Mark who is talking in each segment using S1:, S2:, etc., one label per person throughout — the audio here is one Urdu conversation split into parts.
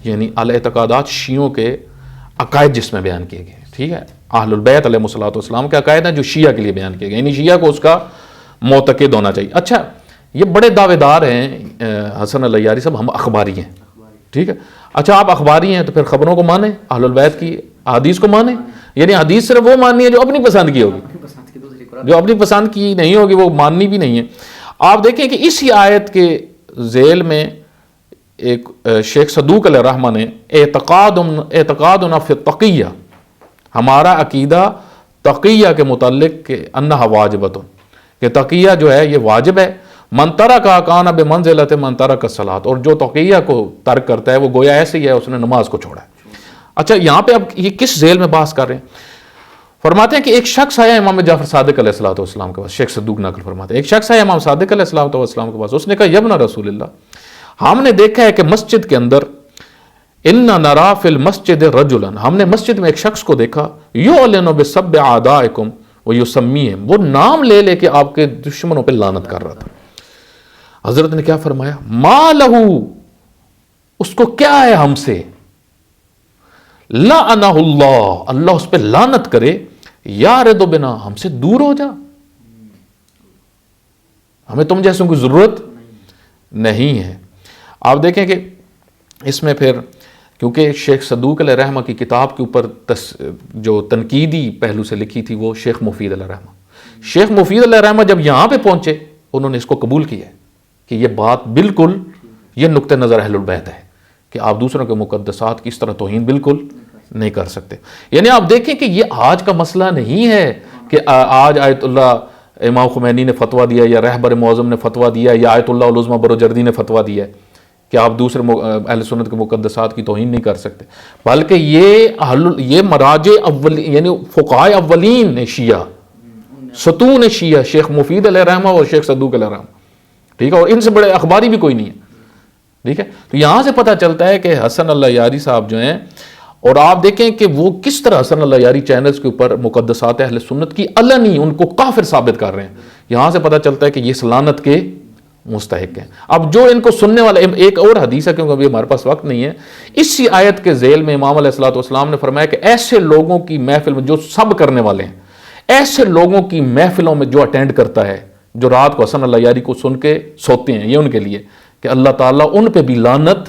S1: یعنی الاعتقادات شیعوں کے عقائد جس میں بیان کیے گئے، ٹھیک ہے، اہل البیت علیہ الصلوۃ والسلام کے عقائد ہیں جو شیعہ کے لیے بیان کیے گئے، یعنی شیعہ کو اس کا معتقد ہونا چاہیے۔ اچھا یہ بڑے دعوے دار ہیں حسن العیاری صاحب، ہم اخباری ہیں، ٹھیک ہے، اچھا آپ اخباری ہیں تو پھر خبروں کو مانیں، اہل البیت کی حدیث کو مانیں، یعنی حدیث صرف وہ ماننی ہے جو اپنی پسند کی ہوگی، جو اپنی پسند کی نہیں ہوگی وہ ماننی بھی نہیں ہے۔ آپ دیکھیں کہ اسی آیت کے ذیل میں ایک شیخ صدوق علیہ الرحمہ نے اعتقادنا فی التقیہ، ہمارا عقیدہ تقیہ کے متعلق کہ انہا واجبۃ، کہ تقیہ جو ہے یہ واجب ہے، من ترک کان بمنزلۃ من ترک الصلاۃ، اور جو تقیہ کو ترک کرتا ہے وہ گویا ایسے ہی ہے اس نے نماز کو چھوڑا ہے۔ اچھا یہاں پہ اب یہ کس ذیل میں بحث کر رہے ہیں؟ فرماتے ہیں کہ ایک شخص آیا امام جعفر صادق علیہ الصلوۃ والسلام کے پاس، شیخ صدوق نقل فرماتے ہیں ایک شخص آیا امام صادق علیہ الصلوۃ والسلام کے پاس، اس نے کہا یا ابن رسول اللہ، ہم نے دیکھا ہے کہ مسجد کے اندر انا نرا فی المسجد رجلا، ہم نے مسجد میں ایک شخص کو دیکھا یعلن بسب اعدائکم ویسمیہم، وہ نام لے لے کے آپ کے دشمنوں پہ لعنت کر رہا تھا۔ حضرت نے کیا فرمایا؟ ما لہو، اس کو کیا ہے ہم سے، لعنہ اللہ، اللہ اس پہ لعنت کرے، یارد بنا، ہم سے دور ہو جا، ہمیں تم جیسوں کی ضرورت نہیں ہے۔ آپ دیکھیں کہ اس میں پھر کیونکہ شیخ صدوق علیہ الرحمہ کی کتاب کے اوپر جو تنقیدی پہلو سے لکھی تھی وہ شیخ مفید علیہ الرحمہ، شیخ مفید علیہ الرحمہ جب یہاں پہ پہنچے انہوں نے اس کو قبول کیا ہے کہ یہ بات بالکل، یہ نقطہ نظر اہل البیت ہے کہ آپ دوسروں کے مقدسات کی اس طرح توہین بالکل نہیں کر سکتے۔ یعنی آپ دیکھیں کہ یہ آج کا مسئلہ نہیں ہے کہ آج آیت اللہ امام خمینی نے فتویٰ دیا یا رہبر معظم نے فتویٰ دیا یا آیت اللہ العظمیٰ بروجردی نے فتویٰ دیا ہے کہ آپ دوسرے اہل سنت کے مقدسات کی توہین نہیں کر سکتے، بلکہ یہ مراجع اول یعنی فقہائے اولین نے شیعہ، ستون شیعہ شیخ مفید علیہ الرحمہ اور شیخ صدوق علیہ الرحمہ، ٹھیک ہے، اور ان سے بڑے اخباری بھی کوئی نہیں ہے، ٹھیک ہے۔ تو یہاں سے پتہ چلتا ہے کہ حسن العیاری صاحب جو ہیں، اور آپ دیکھیں کہ وہ کس طرح حسن العیاری چینلز کے اوپر مقدسات اہل سنت کی علنی ان کو کافر ثابت کر رہے ہیں، یہاں سے پتہ چلتا ہے کہ یہ لعنت کے مستحق ہیں۔ اب جو ان کو سننے والے، ایک اور حدیث ہے کیونکہ ابھی ہمارے پاس وقت نہیں ہے، اسی آیت کے ذیل میں امام علیہ الصلوۃ والسلام نے فرمایا کہ ایسے لوگوں کی محفل میں جو سب کرنے والے ہیں، ایسے لوگوں کی محفلوں میں جو اٹینڈ کرتا ہے، جو رات کو حسن العیاری کو سن کے سوتے ہیں، یہ ان کے لیے کہ اللہ تعالیٰ ان پہ بھی لعنت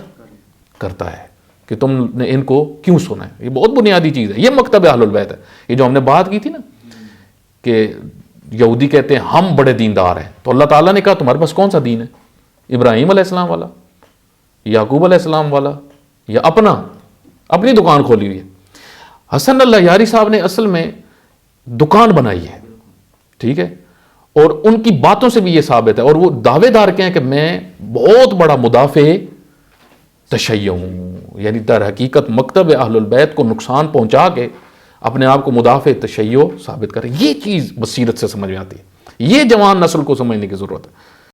S1: کرتا ہے کہ تم نے ان کو کیوں سنا ہے۔ یہ بہت بنیادی چیز ہے، یہ مکتب اہل البیت ہے۔ یہ جو ہم نے بات کی تھی نا کہ یہودی کہتے ہیں ہم بڑے دیندار ہیں، تو اللہ تعالیٰ نے کہا تمہارے پاس کون سا دین ہے؟ ابراہیم علیہ السلام والا، یعقوب علیہ السلام والا، یا اپنی دکان کھولی ہوئی ہے؟ حسن العیاری صاحب نے اصل میں دکان بنائی ہے، ٹھیک ہے، اور ان کی باتوں سے بھی یہ ثابت ہے، اور وہ دعوے دار کہیں کہ میں بہت بڑا مدافع تشیع ہوں، یعنی در حقیقت مکتب اہل البیت کو نقصان پہنچا کے اپنے آپ کو مدافع تشیع ثابت کریں۔ یہ چیز بصیرت سے سمجھ میں آتی ہے، یہ جوان نسل کو سمجھنے کی ضرورت ہے۔